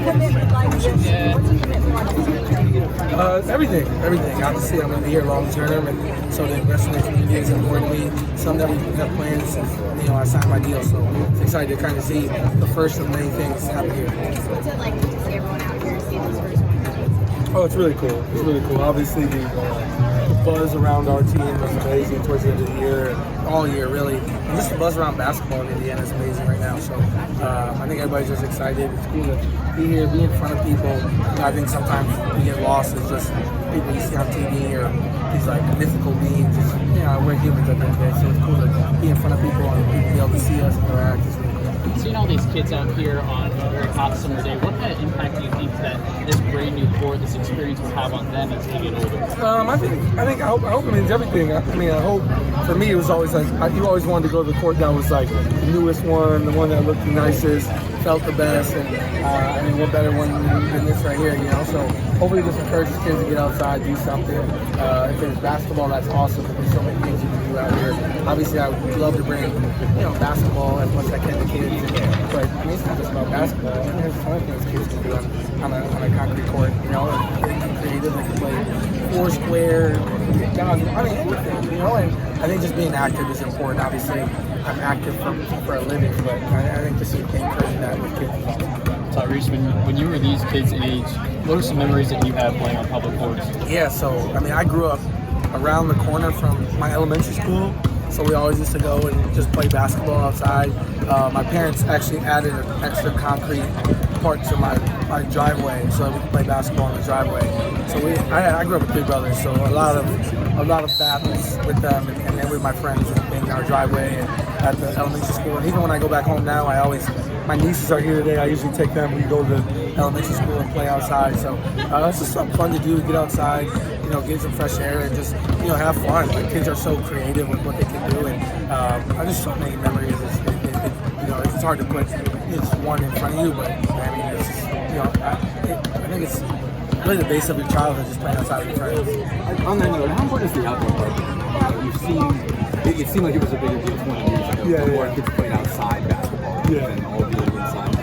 commitment like this? What's your commitment like this? Everything. Obviously, I'm going to be here long term, and so the rest of the community is important to me. Some that we have plans since I signed my deal, so it's excited to kind of see the first of many things happen here. What's it like to see everyone out here see this first one? Oh, it's really cool. Obviously, the buzz around our team was amazing towards the end of the year, all year really. And just the buzz around basketball in Indiana is amazing right now. So I think everybody's just excited. It's cool to be here, be in front of people. I think sometimes we get lost as just people you see on TV or these like mythical beings. We're humans at the end of the day, so it's cool to be in front of people and be able to see us interact. Seeing all these kids out here on a very hot summer day, what kind of impact do you think that this brand new court, this experience will have on them as they get older? I hope it means everything. I hope for me it was always like you always wanted to go to the court that was like the newest one, the one that looked the nicest, felt the best, and what better one than this right here, So hopefully this encourages kids to get outside, do something. If it's basketball, that's awesome. There's so many things you can do out here. Obviously, I would love to bring basketball as much as I can to kids. But it's not just about basketball. There's a ton of things kids can do on a concrete court. And they can be creative. They can play four square, anything. And I think just being active is important. Obviously, I'm active for a living, but I think just encouraging that with kids. Tyrese, when you were these kids' age, what are some memories that you have playing on public courts? Yeah, so I grew up around the corner from my elementary school. So we always used to go and just play basketball outside. My parents actually added an extra concrete part to my driveway so we could play basketball in the driveway. So I grew up with three brothers, so a lot of battles with them and then with my friends in our driveway and at the elementary school. And even when I go back home now, my nieces are here today. I usually take them. We go to the elementary school and play outside. So it's just something fun to do, get outside, get some fresh air and just, have fun. The kids are so creative with what they can do. And I just so many memories. It's hard to put just one in front of you, but it's just, I think it's really the base of your childhood, just playing outside with your friends. On that note, how important is the outdoor part? It seemed like it was a bigger deal 20 years ago. More kids played outside basketball than all the inside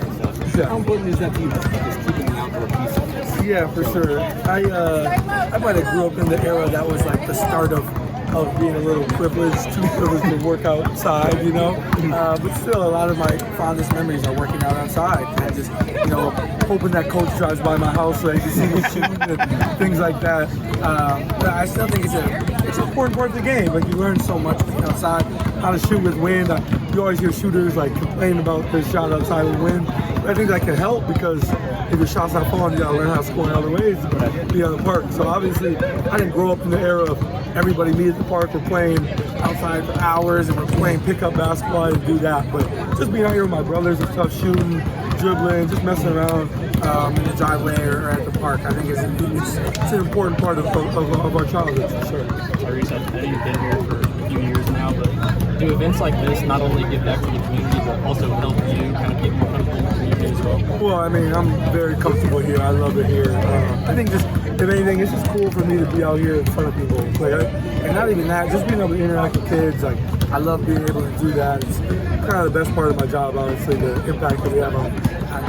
and stuff. Yeah. How important is that to you, just keeping the outdoor piece of this? Yeah, for sure. I might have grew up in the era that was like the start of being a little privileged, too privileged to work outside, but still a lot of my fondest memories are working out outside and just, hoping that coach drives by my house so they can see me shooting and things like that. But I still think it's an important part of the game. Like, you learn so much outside, how to shoot with wind. You always hear shooters like complain about their shot outside with wind. But I think that can help because if your shot's not falling, you gotta learn how to score in other ways to be on the park. So obviously, I didn't grow up in the era of everybody meet at the park. We're playing outside for hours and we're playing pickup basketball and do that. But just being out here with my brothers and stuff, shooting, dribbling, just messing around in the driveway or at the park, I think it's an important part of our childhood for sure. Tyrese, I know you've been here for a few years now, but do events like this not only give back to the community, but also help you kind of get more comfortable in the community as well? Well, I'm very comfortable here. I love it here. I think just, if anything, it's just cool for me to be out here in front of people. And not even that, just being able to interact with kids. I love being able to do that. It's kind of the best part of my job, honestly, the impact that we have on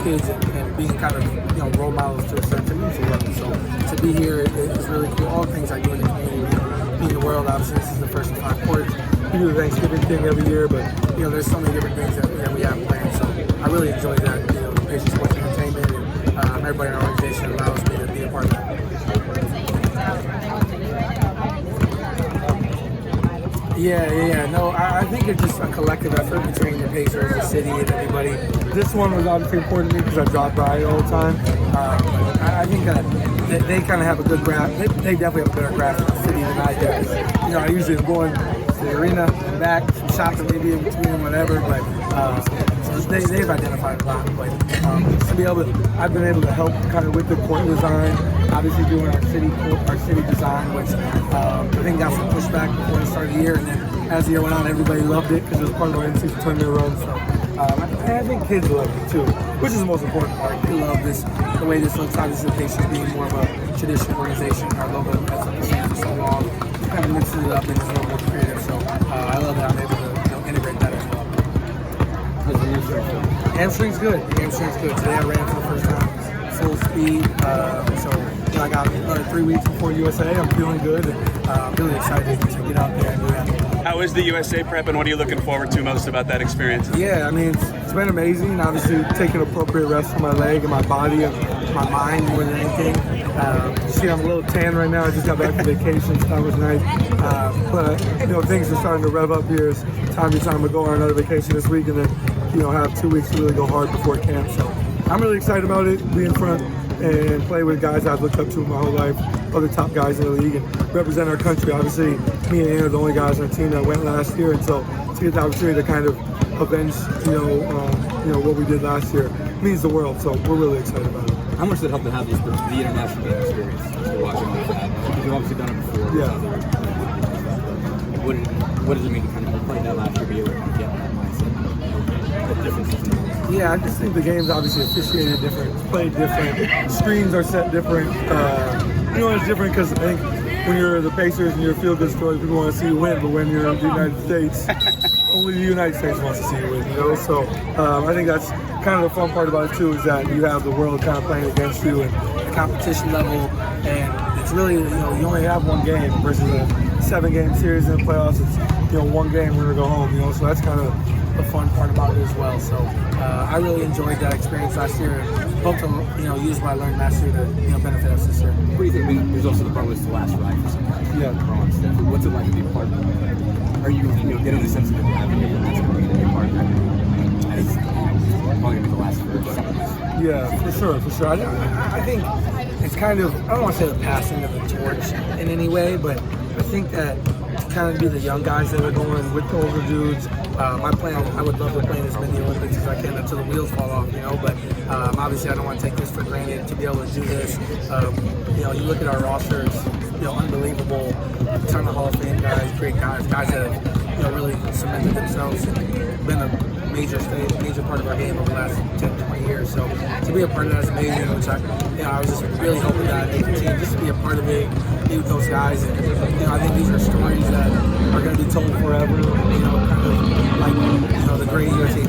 kids and being kind of role models to a certain level. So to be here is really cool. All the things I do in the community, being in the world, obviously this is the first of 5 quarters. We do the Thanksgiving thing every year, but there's so many different things that we have planned. So I really enjoy that. The Patient Sports Entertainment and everybody in our organization allows me to be a part of that. Yeah. No, I think it's just a collective effort between the Pacers, the city, and everybody. This one was obviously important to me because I drive by it all the time. I think that they kind of have a good grasp. They definitely have a better grasp of the city than I do. I usually am going to the arena and back, some shopping maybe in between, whatever. But so they've identified a lot. But to be able I've been able to help kind of with the court design. Obviously doing our city design, which I think got some pushback before the start of the year, and then as the year went on, everybody loved it because it was part of our in-season tournament run. So I think kids love it too, which is the most important part. They love this, the way this looks. Obviously, the Patients being more of a traditional organization. Our logo has been the same for so long. It kind of mixes it up and it's a little more creative. So I love that I'm able to integrate that as well. How's the hamstring feel? Hamstring's good. Today I ran for the first time. full speed. So I got another 3 weeks before USA. I'm feeling good. And, really excited to get out there and do that. How is the USA prep, and what are you looking forward to most about that experience? Yeah, I mean, it's been amazing. Obviously, taking appropriate rest for my leg and my body and my mind more than anything. You see, I'm a little tan right now. I just got back from vacation, so that was nice. But things are starting to rev up here. It's time to go on another vacation this week, and then have 2 weeks to really go hard before camp. So I'm really excited about it. Be in front and play with guys I've looked up to my whole life, other top guys in the league, and represent our country. Obviously, me and Anna are the only guys on the team that went last year, and so to get the opportunity to kind of avenge, what we did last year means the world. So we're really excited about it. How much did it help to have the international game experience? Just watching all that. You've obviously done it before. Yeah. What does it mean to kind of play that last year, be able to get that mindset? The differences. Yeah, I just think the game's obviously officiated different, played different, screens are set different. It's different because I think when you're the Pacers and you're a feel-good story, people want to see you win, but when you're in the United States, only the United States wants to see you win, So I think that's kind of the fun part about it too, is that you have the world kind of playing against you and the competition level, and it's really, you only have one game versus a 7-game series in the playoffs. It's, one game, we're going to go home, so that's kind of the fun part about it as well. So I really enjoyed that experience last year, and hope to use what I learned last year to benefit us this year. What do you think? I mean, there's also the part where it's the last ride for some guys. Yeah. What's it like to be a part of that? Are you getting the sense of having it that's going to be a part of that? And it's probably going to be the last for some of us. Yeah, for sure. I think it's kind of, I don't want to say the passing of the torch in any way, but I think that to kind of be the young guys that are going with the older dudes. My plan, I would love to play in as many Olympics as I can until the wheels fall off, but obviously I don't want to take this for granted to be able to do this. You look at our rosters, unbelievable, ton of Hall of Fame guys, great guys that have really cemented themselves and been a major part of our game over the last 10, 20 years. So to be a part of that is amazing, which I was just really hoping that they continue just to be a part of it, be with those guys. And I think these are stories that are going to be told forever. Kind of like the great USA